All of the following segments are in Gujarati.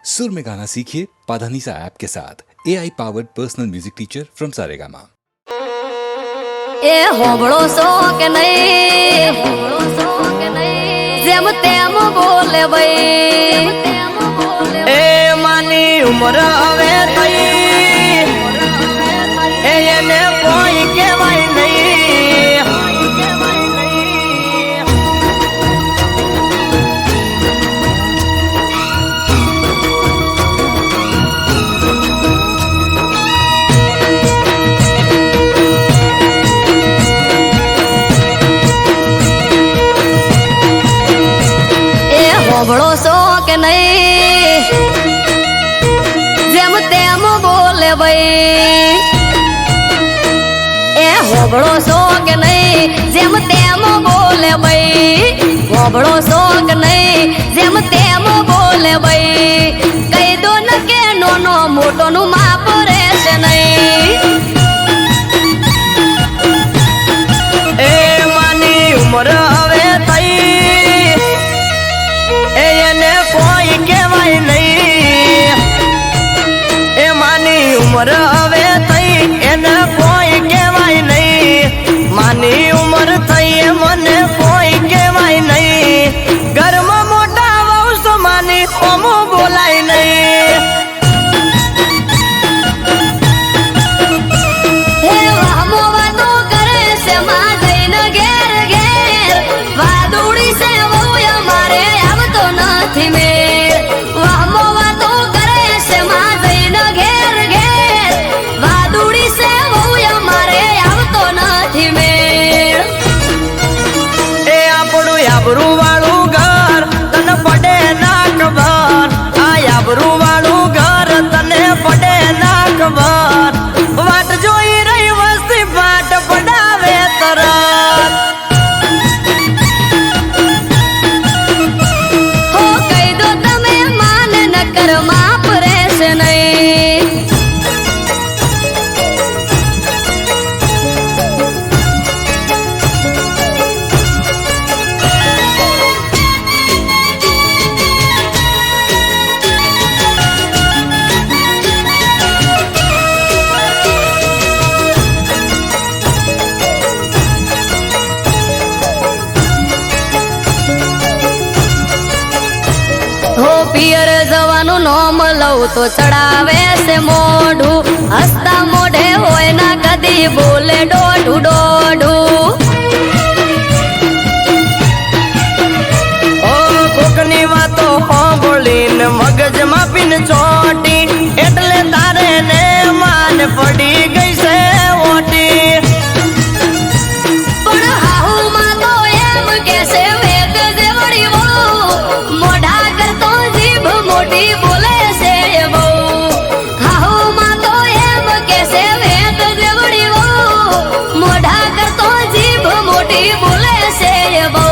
सुर में गाना सीखिए पाधानीसा ऐप के साथ AI powered personal music teacher from Saregama. ए होबळो सो के नहीं जेम तेम बोले भाई ए मानी उम्र हवे थई एने कोई केवाय नहीं। ए होबळो सो के नहीं जेम तेम बोले भाई ए होबळो सो के नहीं जेम तेम बोले भाई होबळो सो के नहीं जेम तेम बोले भाई कई दो न के नोनो मोटो नु माप रेसे नहीं। ए मानी उम्र हवे थई एने कोई केवाय नहीं। ए मानी उम्र हवे थई एने कोई केवाय नहीं। मानी उम्र थई मने कोई केवाय नहीं। घर में मोटा वंश मानी ओमो बोलाय नहीं। हे वामो वातो करे से मां जईन घेर घेर वादुड़ी से वो मारे अब तो નથી મેર વામો વાતો કરે છે માં જईन घेर घेर વાદુડી से वो મારે अब तो નથી મેર। ए આપણું આબરૂ વાળું ઘર તને પડે ના ખબર। આ આબરૂ વાળું ઘર તને પડે ના ખબર। વાટ જોઈ રહી વસ્તી પાટ પડાવે તરત। हो कई दो तमे मान न कर माप રહેશે નહીં। हो पियर जवानु नोम लव तो चढ़ावे से मोढू हसता मोढे होय ना कदी बोले डोढू डोढू। ઓ કોકની વાતો સાંભળીને મગજમાં પીન ચોટી એટલે તારે ને માન પડી ગઈ છે ઓટી। पण हाहू मा तो एम कैसे वेद जेवड़ी वो मोढा कर तो जीभ मोटी बोले से वो हाहू मा तो एम कैसे वेद जेवड़ी वो मोढा कर तो जीभ मोटी बोले से वो।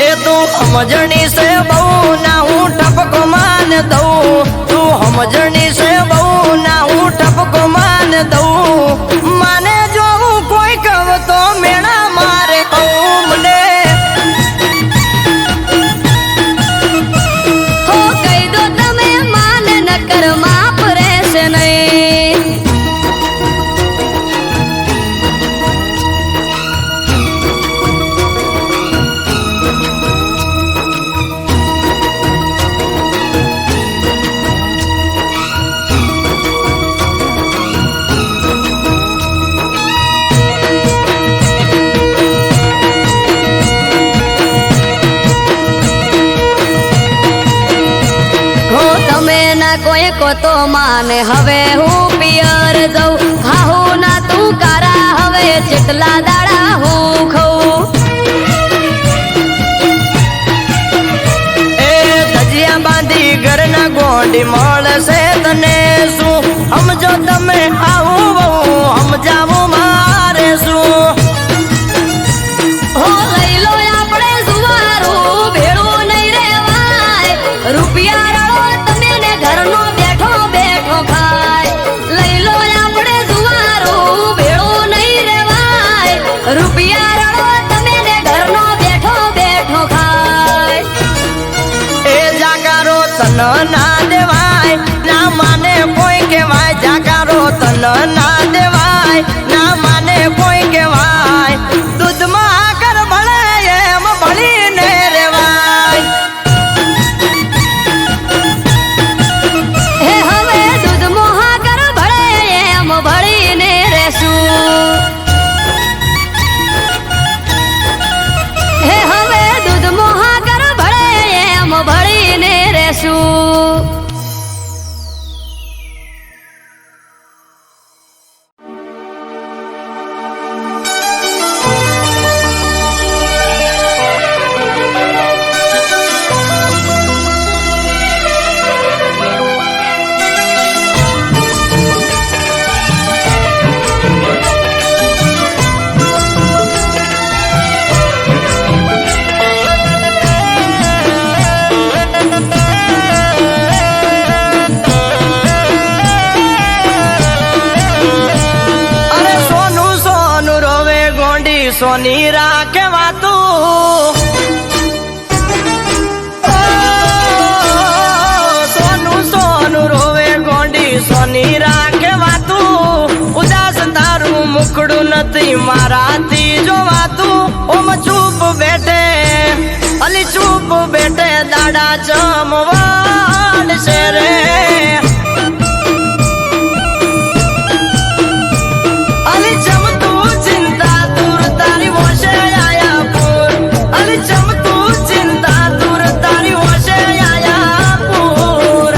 એ તું સમજણી છે બહુ ના હું ટપકો માન દઉં। તું સમજણી છે બહુ ના હું ટપકો માન દઉં। માને જો હું કોઈ કહું તો મેણા મારે કહું મને। हो कई दो तमे मान न कर माप રહેશે નહીં। हो તમે ના કોઈ કો તો માને હવે હું પિયર જઉં ખાહું ના તું કારા હવે જેટલા દાડા હું ખઉં। એ ધજિયા બાંધી ઘરના ગોંડી મળશે તને શું સમજો તમે આવું બહુ સમજાવું મારે શું। हो લઈ લો આપણે સુવારું ભેળું નહીં રેવાય રૂપિયા રળો તમે ને ઘરનો બેઠો બેઠો ખાય। લઈ લો આપણે સુવારું ભેળું નહીં રેવાય રૂપિયા રળો તમે ને ઘરનો બેઠો બેઠો ખાય। એ જાગા તન ના દેવાય, ના માને કોઈ કહેવાય. જાકારો તન ના દેવાય, ના માને કોઈ કહેવાય. દૂધમાં આકર ભળે એમ ભળીને રેવાય. હે હવે દૂધ મોહાગર ભળે એમ ભળીને રેશું. હે હવે દૂધ મોહાગર ભળે એમ ભળીને રેશું. સોની રાખે વાતું, સોનું સોનું રોવે ગોંડી સોની રાખે વાતું. ઉદાસ તારું મુખડું નથી મારાથી જોવાતું. ઓમ ચૂપ બેઠે અલી ચૂપ બેઠે દાડા જમવાડ છે રે. અલી જમતું ચિંતા દૂર તારી વોશે આયા પૂર. અલી જમતું ચિંતા દૂર તારી વોશે આયા પૂર.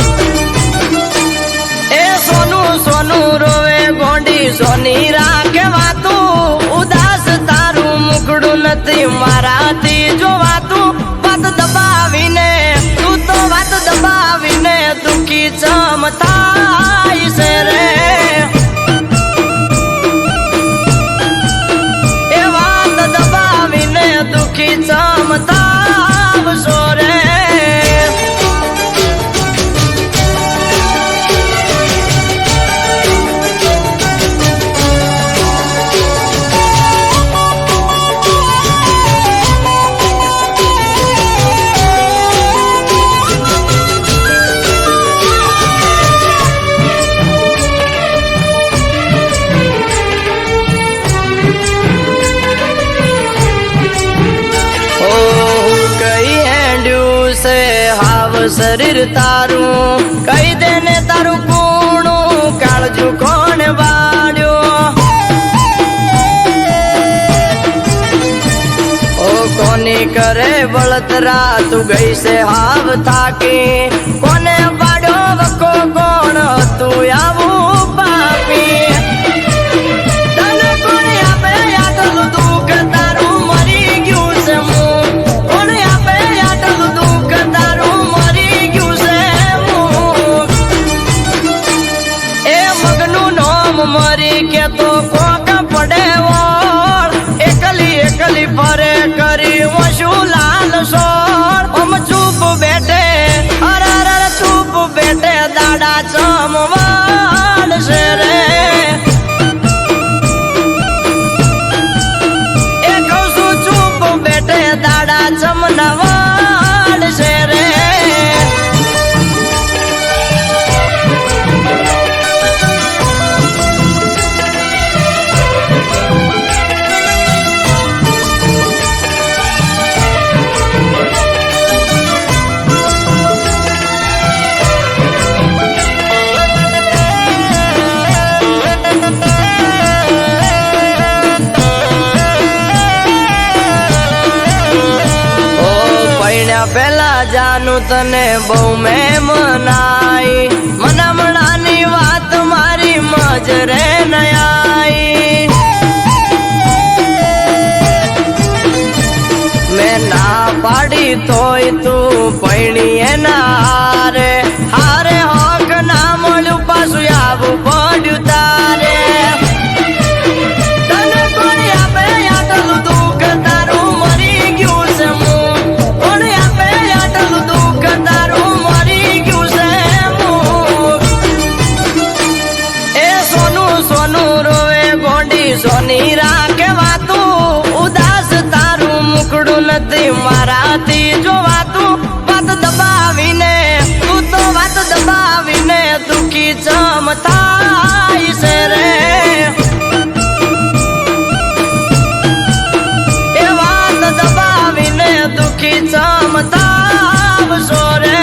એ સોનું સોનું રોવે ગોંડી સોની રાખે વાતું. ઉદાસ તારું મુખડું નથી મારાથી જોવાતું. વાત દબાવીને તું તો વાત દબાવીને દુખી ચમતાય છે રે. એ વાત દબાવીને દુખી ચમતાવશો રે. શરીર તારું કહી દે ને તારું કુણું કાળજું કોણ વાળ્યો. ઓ કોની કરે બળતરા તું ગઈ છે હાવ થાકી. કોને પાડ્યો વકો કોણ તું આવું પાપી. તને કોને આપે આટલું દુઃખ તારું મરી ગયું છે મું. કોને આપે આટલું દુઃખ તારું મરી કે તો કોક પડે વોળ. એકલી એકલી ફરે કરી વશું લાલ સોળ. ઓમ ચૂપ બેઠે અરે ચૂપ બેઠે દાડા ચમવાડ છે રે. એ કહું છું ચૂપ બેઠે દાડા ચમનવાડ છે રે. પેલા જાનું તને બહુ મેં મનાઈ. મનામણાની વાત મારી મજરે ન આઈ. મેં ના પાડી તોય તું પૈણી એના હારે. હારે હોક ના મળ્યું પાછું આવું પડ્યું તારે. તને કોઈ આપે આટલું દુઃખ તારું મરી ગયું છે મું. સોની રાખે વાતું. ઉદાસ તારું મુખડું નથી મારાથી જોવાતું. વાત દબાવીને તું દુખી ચમ થાય છે રે એ વાત દબાવીને દુખી ચમ થાવશો રે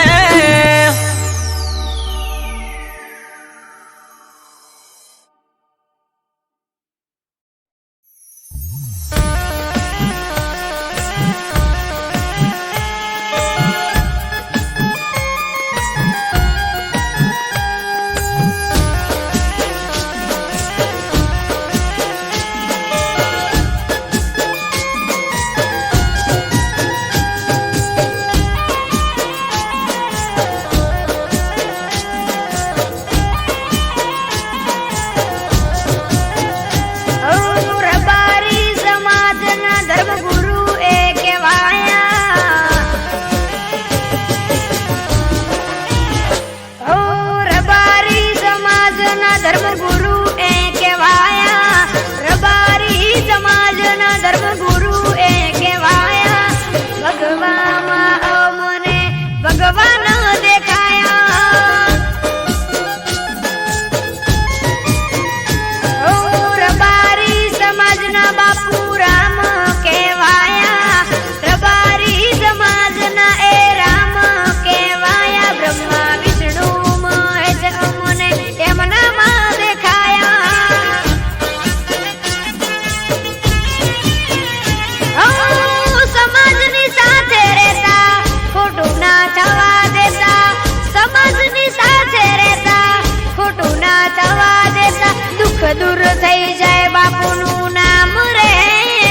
દૂર થઈ જાય બાપુનું નામ રે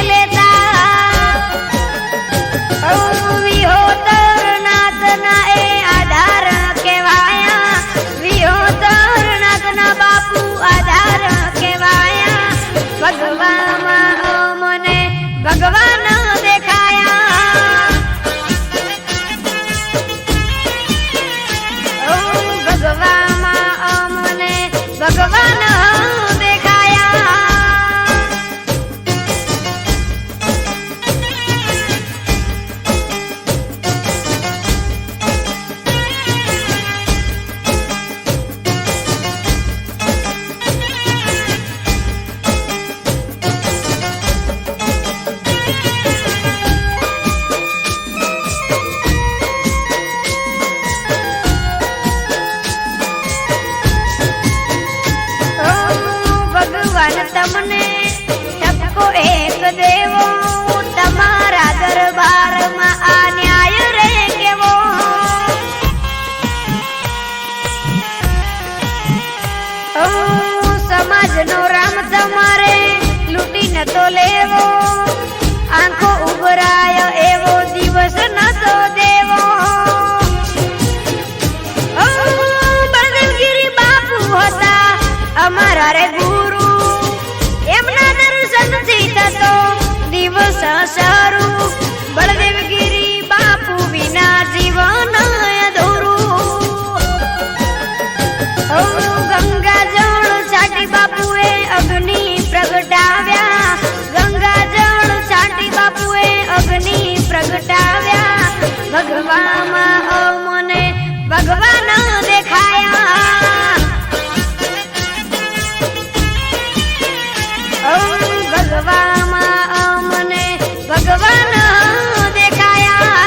લેતા વિહોતર નાથના એ આધાર કહેવાયા વિહોતર નાથના બાપુ આધાર કહેવાયા ભગવામાં મને ભગવાન દેખાયા ભગવામાં મને ભગવાન તમને ઠપકો એક દેવો તમારા દરબારમાં આ ન્યાય રે કેવો સમાજનો રામ તમારે લૂંટી નતો લેવો આંખો ઉભરાય એવો દિવસ નતો દેવો બળદેવગીરી બાપુ હતા અમારા રે ગુરુ દિવસ શરૂ બળદેવગીરી બાપુ વિના જીવન અધૂરું ગંગા જળ છાટી બાપુએ અગ્નિ પ્રગટાવ્યા ગંગા જળ છાટી બાપુએ અગ્નિ પ્રગટાવ્યા ભગવામાં મને ભગવાન દેખાયા ભગવામાં મને ભગવાન દેખાયા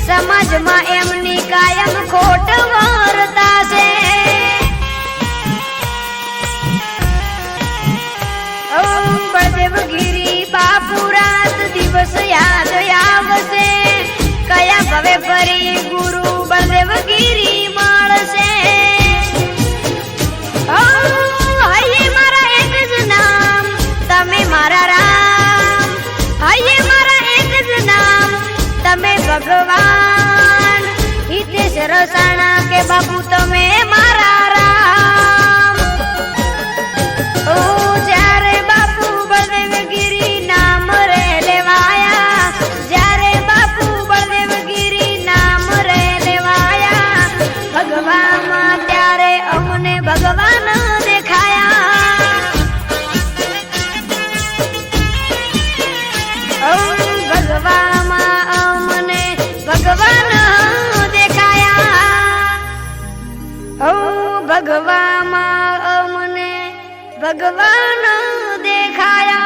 સમાજમાં એમની કાયમ ખોટ વર્તા છે બળદેવગીરી બાપુ રાત દિવસ યાદ આવશે કયા ભવે ફરી ગુરુ બળદેવગીરી મળશે હૈયે મારા એક જ નામ તમે મારા રામ હૈયે મારા એક જ નામ તમે ભગવાન હિતેશ દરસાણા કે બાપુ તમે મારા રામ ઓ જ્યારે બાપુ બળદેવગીરી નામ રે લેવાયા જ્યારે બાપુ બળદેવગીરી નામ રે લેવાયા ભગવાનમાં ત્યારે અમને ભગવાન દેખાયા ઓ ભગવાનમાં અમને ભગવાન ઓ ભગવામાં અમને ભગવાન દેખાયા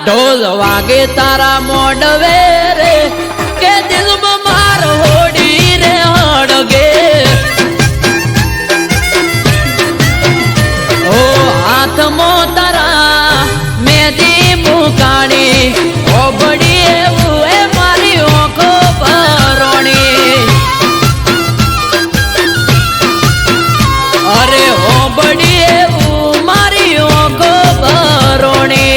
ढोल वागे तारा मोडवे रे के दिल में मार होड़ी रे हड़गे ओ हाथ मो तारा मेदी मुकाणी ओ बड़ी हुए मारी आंखों भरोणी अरे ओ बड़ी मारी आंखों भरोणी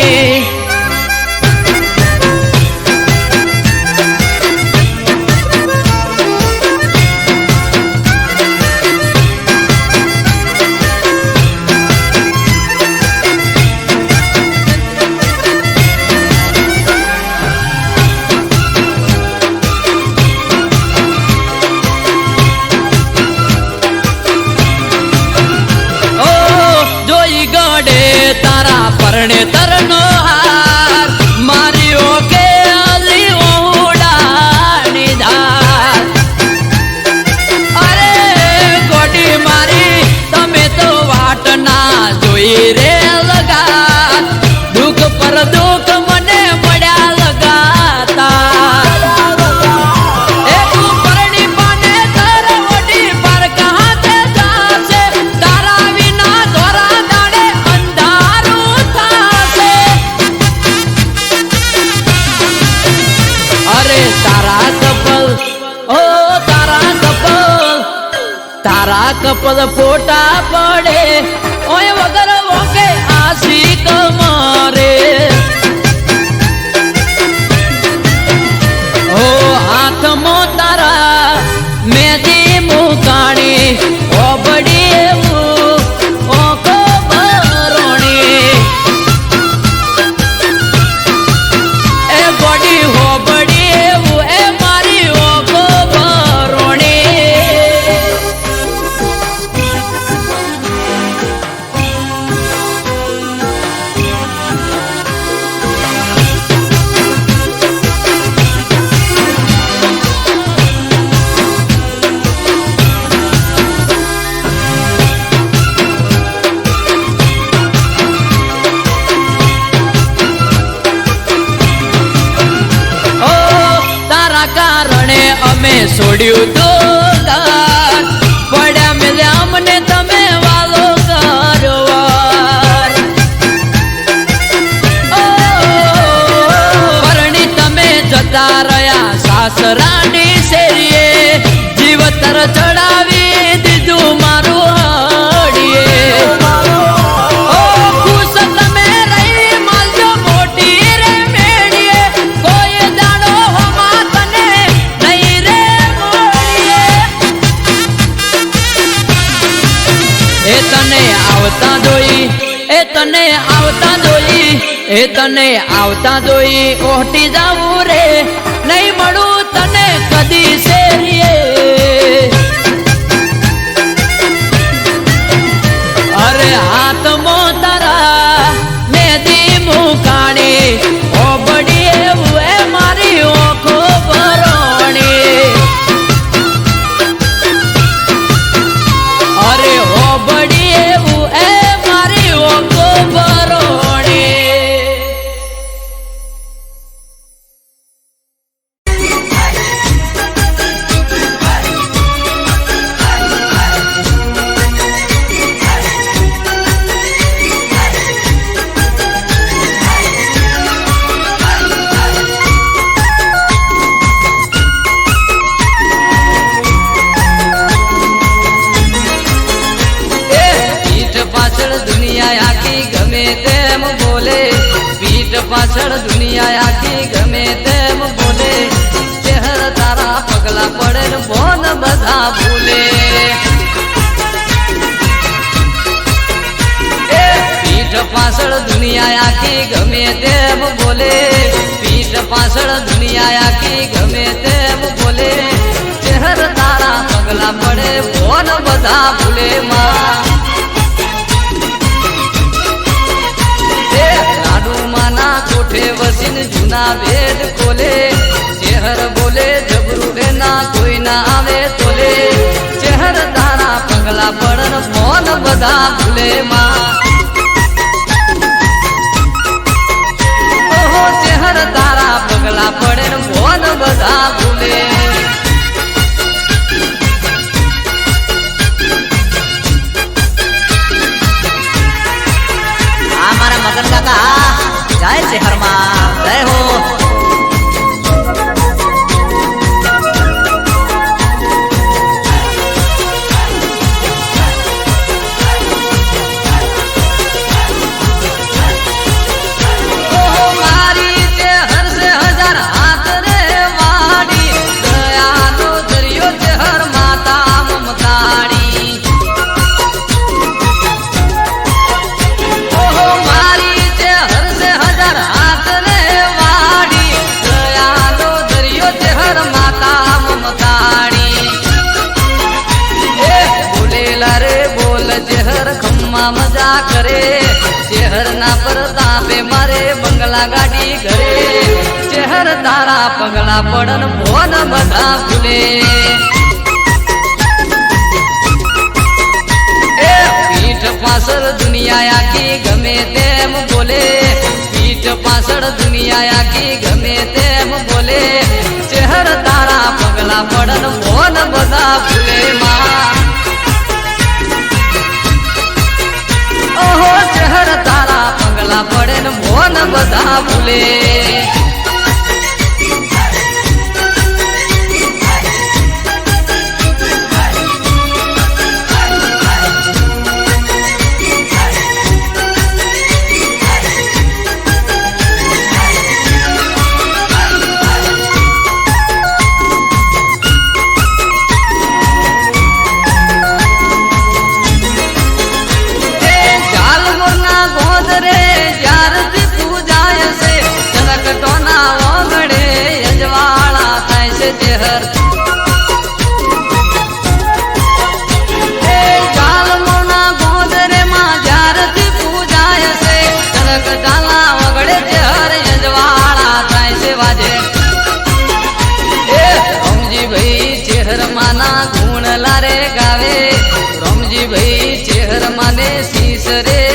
परणे तरनो हार मारियो के अली उड़ानी धार अरे गोडी मारी तमे तो वाट ना जोई रे लगा दुख पर दुख मने पड़ा लगाता एक परणी पाने तर ओडी पर कहां ते जासे तारा विना दोरा दाड़े अंधारू अरे तारा कपल फोटा पड़े ओए वगर वोके आशिक मारे ओ हाथ मो तारा मेदी मुकाणी ओ बड़ी ओ को भरोणी ए बड़ी हो बड़ी ए मारी ओ को भरोणी छोड़ू तो पड़ा मिले हमने तमे वालो कारवार परणी तमे जता रया सासरानी शेरीए जीवतर चढ़ावी दीधु मारू આવતા જોઈ એ તને આવતા જોઈ એ તને આવતા જોઈ ઓટી જાવું રે નહીં મળું તને કદી શેરીએ અરે હાથમાં તારા મેદી મુકાણી ઓ બડી એવું એ મારી ઓખો ભરોણી અરે ઓ બડી એવું એ મારી ઓખો ભરોણી દુનિયા આખી ગમે તેમ બોલે પીઠ પાછળ દુનિયા આખી ગમે તેમ બોલે ચહેર તારા પગલા પડે ને બોન બધા ભૂલે પીઠ પાછળ દુનિયા આખી ગમે તેમ બોલે પીઠ પાછળ દુનિયા આખી ગમે તેમ બોલે ચહેર તારા પગલા પડે બોન બધા ભૂલે માં કોઠે વસીને જૂના વેદ ખોલે ચહેર બોલે જબરું એના કોઈ ના આવે તોલે ચહેર તારા પગલા પડન ફોન બધા ભૂલે માં ઓહો ચહેર તારા પગલા પડે ને ફોન બધા ભૂલે આ મારા મગન કાકા જય શહેરમાં જય હો મારી તે હરસે હજાર હાથ રે વાડી દયાનો દરિયો ચહેર માતા મમતાડી ઓહો મારી તે હરસે હજાર હાથ રે વાડી દયાનો દરિયો ચહેર માતા મમતાડી એ બોલેલા રે બોલ ચહેર ખમ્મા મજા કરે ચહેર ના પરતાપે મારે બંગલા ગાડી ઘરે ચહેર તારા પગલા પડન ભોન બધા ભૂલે એ પીઠ પાછળ દુનિયા આખી ગમે તેમ બોલે પીઠ પાછળ દુનિયા આખી ગમે તેમ બોલે ચહેર તારા પગલા પડન ભોન બધા ભૂલે માં ઓહો ચહેર તારા પગલા પડે ને મોન બધા ભૂલે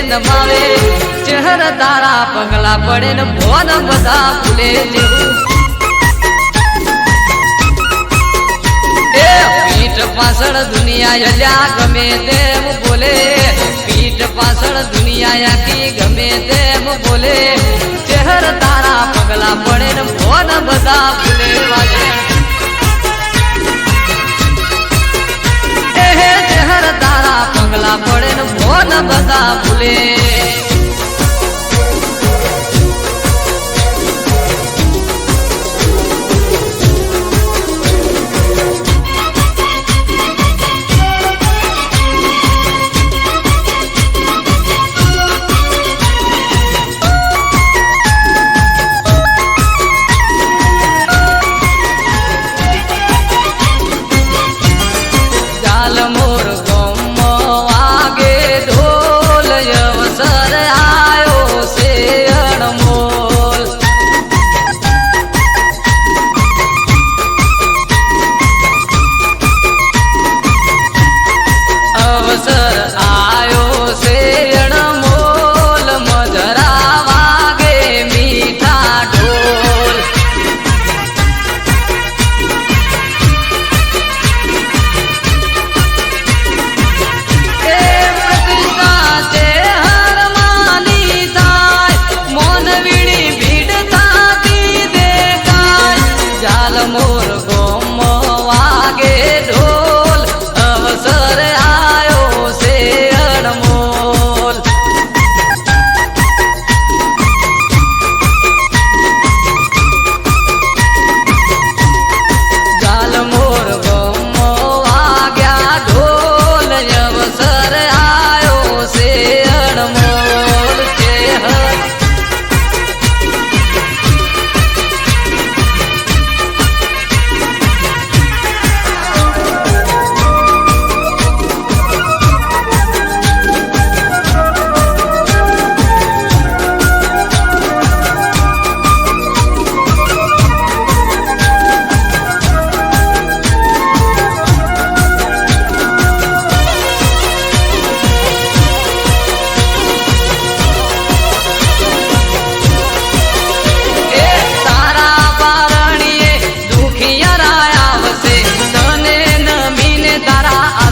નમાવે ચહેર તારા પગલા પડે ને ભોન બધા ભૂલે જેવું એ પીઠ પાછળ દુનિયા અલ્યા ગમે તેમ બોલે પીઠ પાછળ દુનિયા આખી ગમે તેમ બોલે ચહેર તારા પગલા પડે ને ભોન બધા ભૂલે વાજે ચહેર તારા પગલા પડે ને ભોન બધા ભૂલે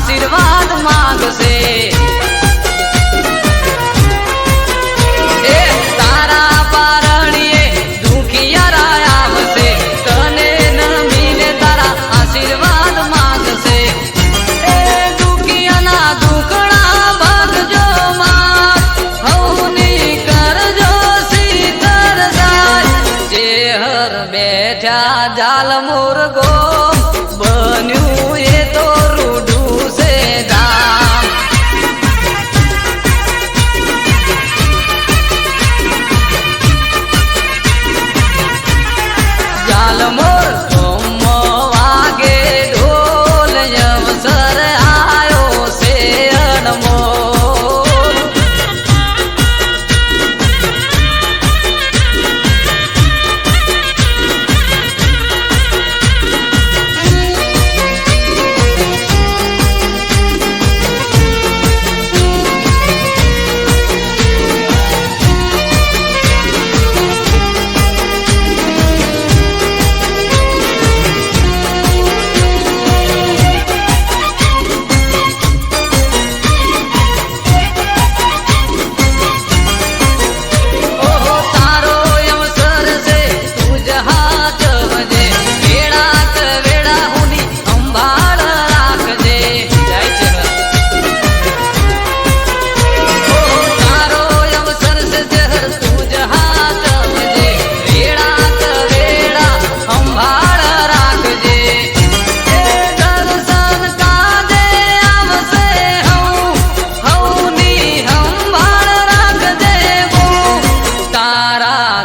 આશીર્વાદ માંગશે એ તારા પારણીએ દુખિયારા આવશે તને નમીને તારા આશીર્વાદ માંગશે એ દુખિયાના દુખડા ભાગજો માં હવની કરજો સીતર જાય ચેહર બેઠા જાલ મુરગો બન્યું એ તો રૂડું છે દામ જાલ મોર વાગે ઢોલ અવસર આયો છે અનમોલ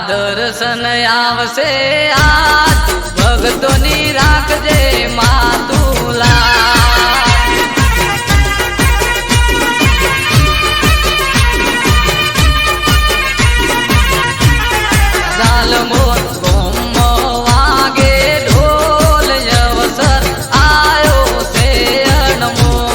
દર્શન આવશે આજ ભક્તોની રાખજે માતુલા જાલ મોર વાગે ઢોલ અવસર આયો છે અનમોલ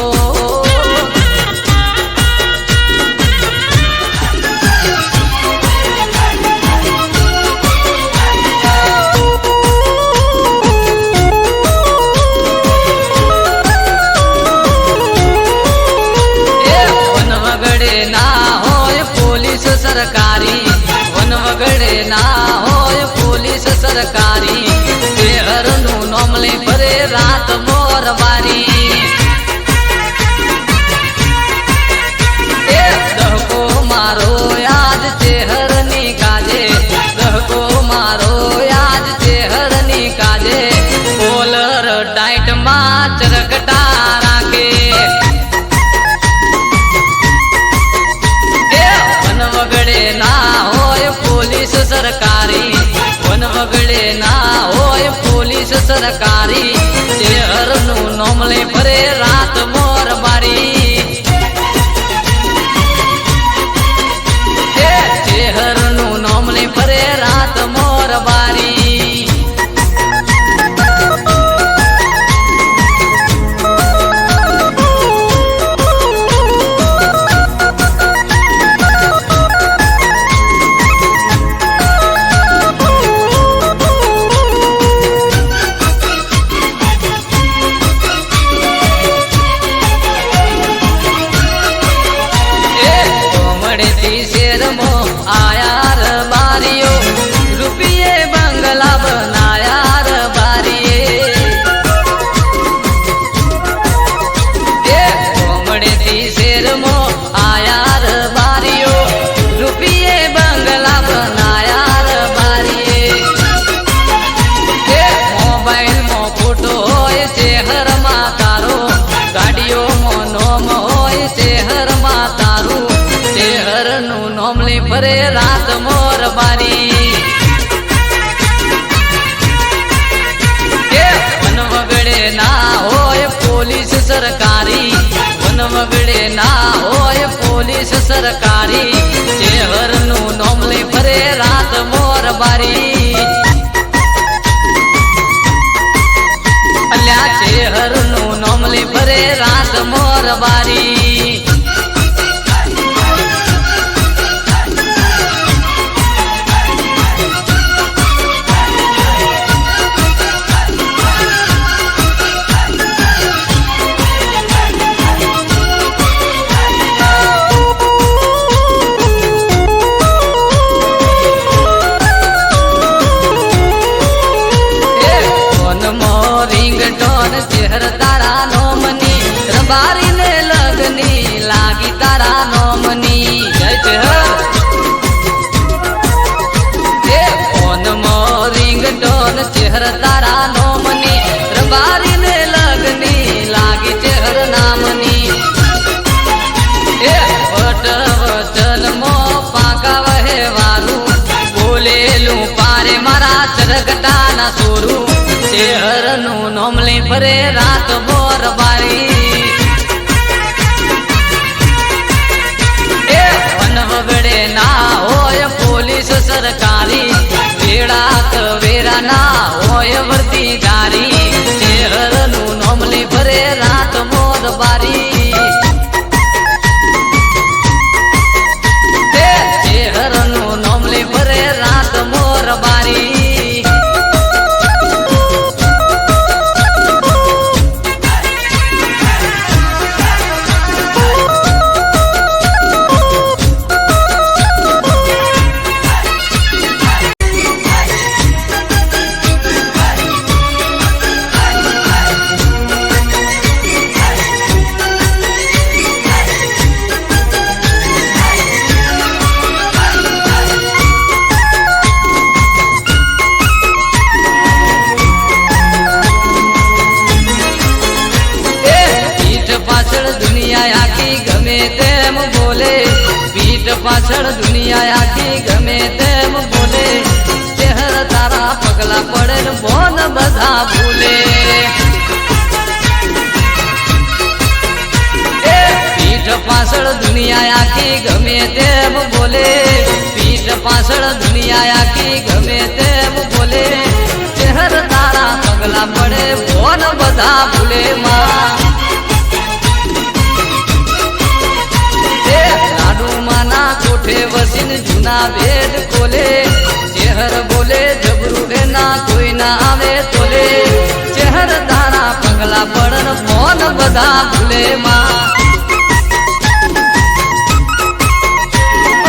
સરકારી વન વગડે ના હોય પોલીસ સરકારી શહેરનું નોમ લે ભરે રાત મોર બારી એ દહકો મારો યાદ ચેહરની કાજે દહકો મારો યાદ ચેહરની કાજે કોલર ટાઈટ માં ચરકટા રાખે વગડે ના હોય પોલીસ સરકારી વન વગડે ના હોય પોલીસ સરકારી શહેરનું નોમ લે ભરે રાત મોર બારી શહેરનું નોમ લે ભરે રાત મોર બારી આયાર બારીઓ રૂપિયે બંગલા બનાયાર બારીએ એ કોમડેથી શેરમો આયાર બારીઓ રૂપિયે બંગલા બનાયાર બારીએ એ મોબાઈલમાં ફોટો હોય શહેરમાં તારો ગાડીઓમાં નોમ હોય શહેરમાં તારું શહેરનું નોમ લે ભરે રાત મોર બારી વન વગડે ના હોય પોલીસ સરકારી વન વગડે ના હોય પોલીસ સરકારી શહેરનું નોમ લે ભરે રાત મોર બારી અલ્યા શહેરનું નોમ લે ભરે રાત મોર બારી ચેહરનું નોમલી ફરે રાત બોર બારી એ વન વગડે ના હોય પોલીસ સરકારી વેળાત વેરા ના હોય વર્દી ગારી ચેહરનું નોમલી ફરે રાત બોર બારી ચેહરનું નોમલી ફરે રાત મોર બારી દુનિયા આખી ગમે તેમ બોલે પીઠ પાછળ દુનિયા આખી ગમે તેમ બોલે ચહેર તારા પગલા પડે ને બોન બધા ભૂલે પીઠ પાછળ દુનિયા આખી ગમે તેમ બોલે પીઠ પાછળ દુનિયા આખી ગમે તેમ બોલે ચહેર તારા પગલા પડે બોન બધા ભૂલે માં કોઠે વસીન જૂના વેદ ખોલે ચેહર બોલે જબરું એના કોઈ ના આવે તોલે ચેહર તારા પગલા પડન ફોન બધા ભૂલે માં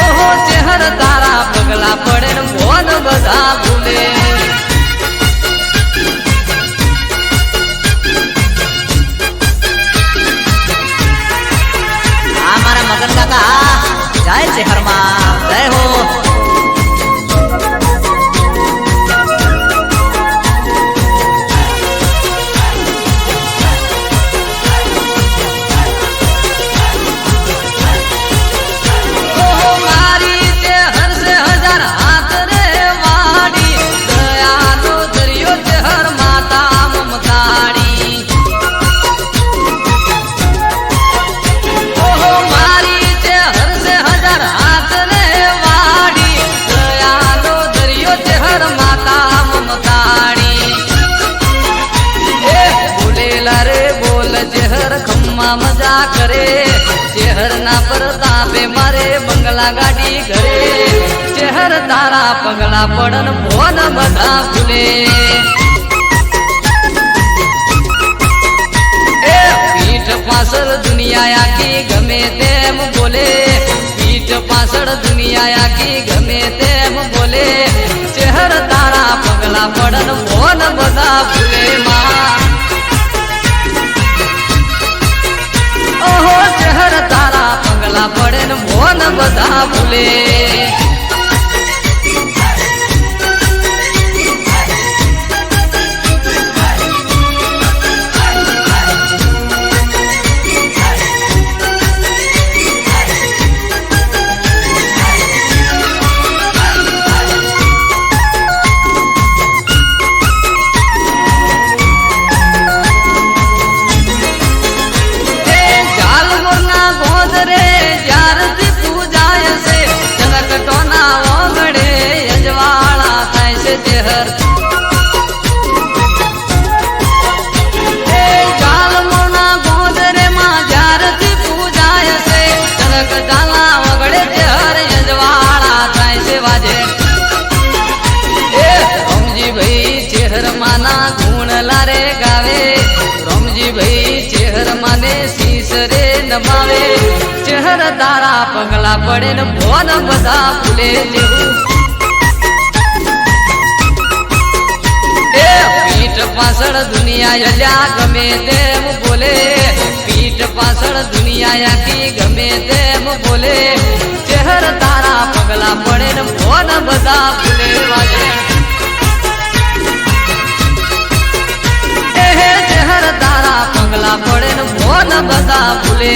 ઓહો ચેહર તારા પગલા પડે ફોન બધા ભૂલે આ મારા મગન કાકા જય ચેહરમાં જય હો મારી ચેહર સે હજાર હાથ રે વાડી દયાનો દરિયો ચેહર માતા મમતાડી ઓહો મારી ચેહર સે હજાર હાથ રે વાડી દયાનો દરિયો ચેહર માતા મમતાડી એ બોલેલા રે બોલ ચેહર ખમ્મા મજા કરે ચેહર ના પરતાપે મારે બંગલા ગાડી ઘરે ચેહર તારા પગલા પડન ભોન બધા ભૂલે એ પીઠ પાછળ દુનિયા આખી ગમે તેમ બોલે પીઠ પાછળ દુનિયા આખી ગમે તેમ બોલે ચેહર તારા પગલા પડન ભોન બધા ભૂલે માં ઓહો ચહેર તારા પગલા પડે ને મોન બધા ભૂલે ચેહર એ જાલમોના ગોદરે માં જ્યારથી પૂજાય છે જનક જાલા વગડે ચેહર યજવાળા થાય છે વાજે એ રમજી ભાઈ ચેહર માના ગુણ લારે ગાવે રમજી ભાઈ ચેહર માને શીશ રે નમાવે ચેહર તારા પગલા પડે ને ભોન બધા ભૂલે જેવું પીઠ પાછળ દુનિયા અલ્યા ગમે તેમ બોલે પીઠ પાછળ દુનિયા આખી ગમે તેમ બોલે ચેહર તારા પગલા પડે ને ભોન બધા ભૂલે વાજે એ ચેહર તારા પગલા પડે ને ભોન બધા ભૂલે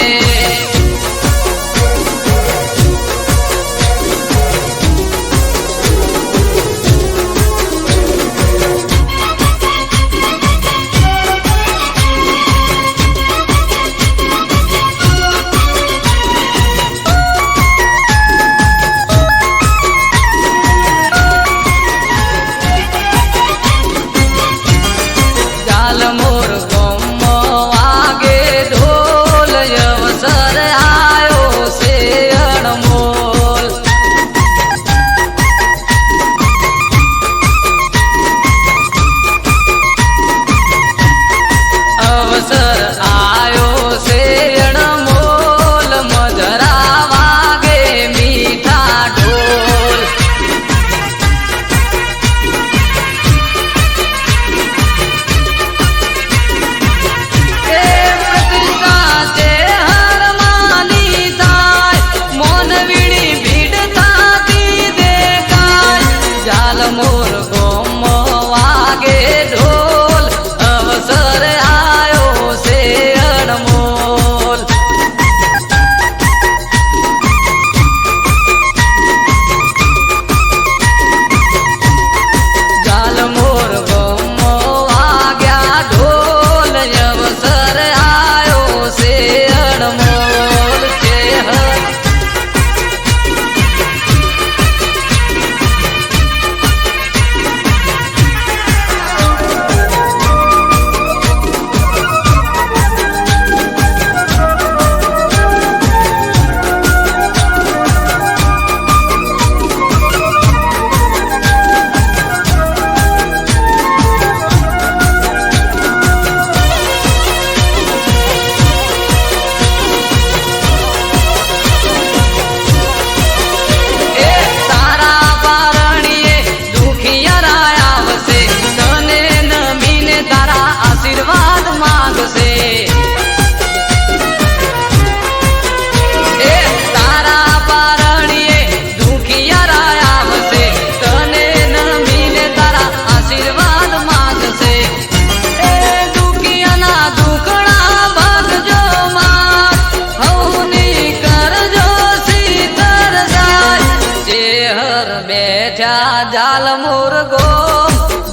જાલ મોરગો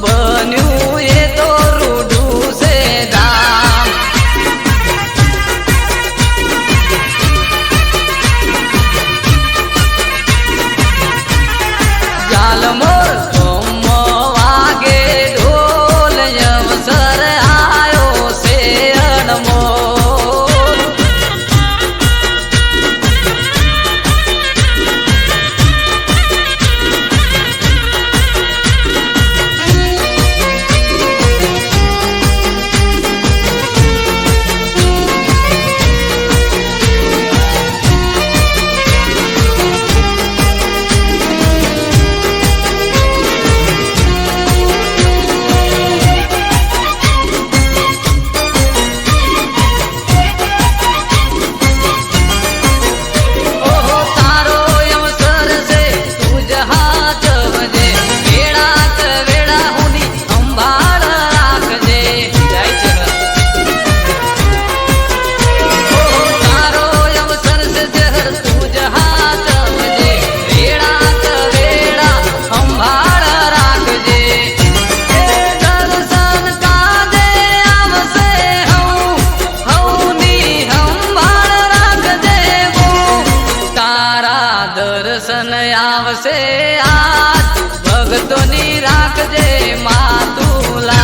બન્યું એ તો રૂડું છે ધામ જાલ મોરગો વાગે ઢોલ અવસર આયો છે અનમોલ દર્શન આવશે આજ ભક્તોની રાખજે માતુલા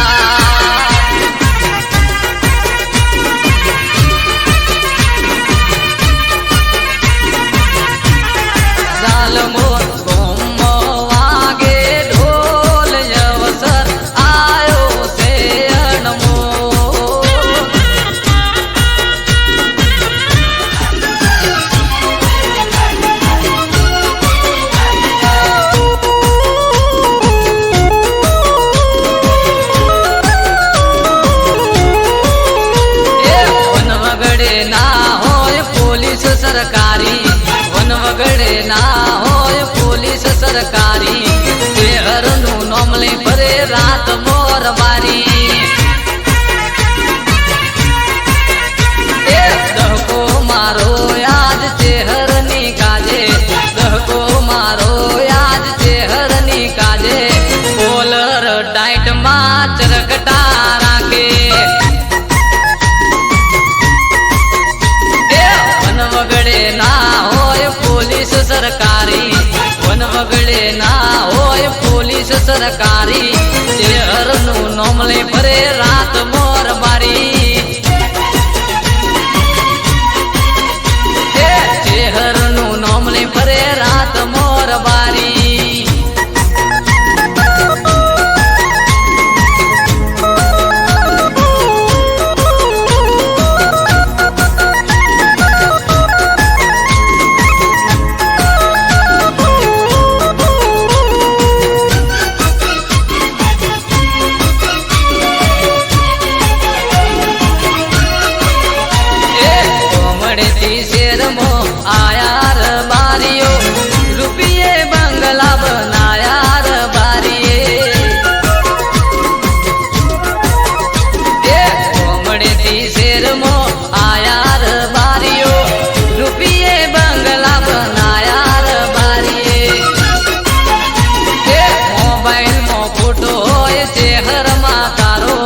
જાલ મોર ગોમ વાગે ઢોલ અવસર આયો છે અનમોલ સરકારી વન વગડે ના હોય પોલીસ સરકારી શહેરનું નામ લઈ ફરે રાત મોર બારી દહકો મારો યાદ શહેરની કાજે દહકો મારો યાદ શહેરની કાજે કોલર ટાઈટ માં ચરકટા રાખે વગડે ના હોય પોલીસ સરકારી વન વગડે ના હોય પોલીસ સરકારી શહેરનું નામ લઈ ફરે રાત મોર બારી શહેરનું નામ લઈ ફરે રાત મોર બારી આયાર બારીઓ રૂપિયે બંગલા બનાયાર બારીએ કોમડેથી શેરમાં આયાર બારીઓ રૂપિયે બંગલા બનાયાર બારીએ મોબાઈલમાં ફોટો હોય શહેરમાં તારો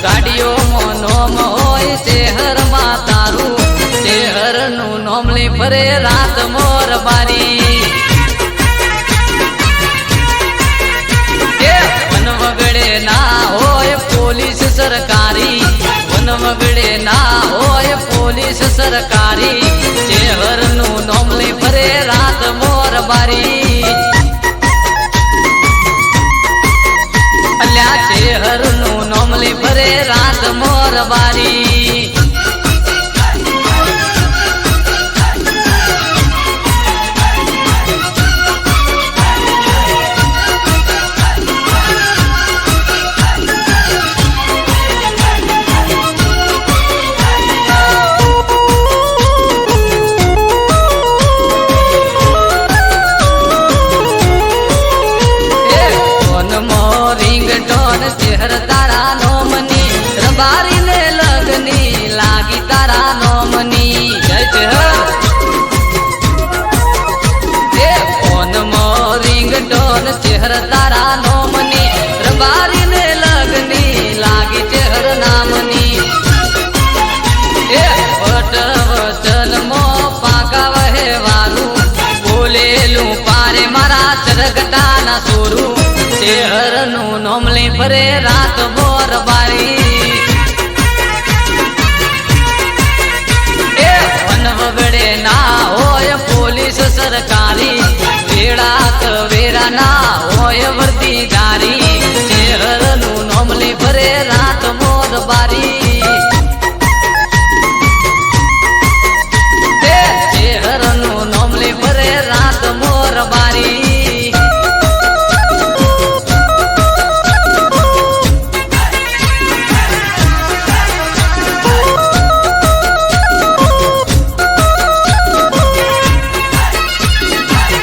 ગાડીઓમાં નોમ હોય શહેરમાં તારું શહેરનું નામ લઈ ફરે રાત મોર બારી વન વગડે ના હોય પોલીસ સરકારી વન વગડે ના હોય પોલીસ સરકારી શહેરનું નામ લઈ ફરે રાત મોર બારી અલ્યા શહેરનું નામ લઈ ફરે રાત મોર બારી ચહેર તારા નોમની રબારીને લગ ના સોરું શહેર નું નોમલી ફરે રાત બોર બારી એ વન વગડે ના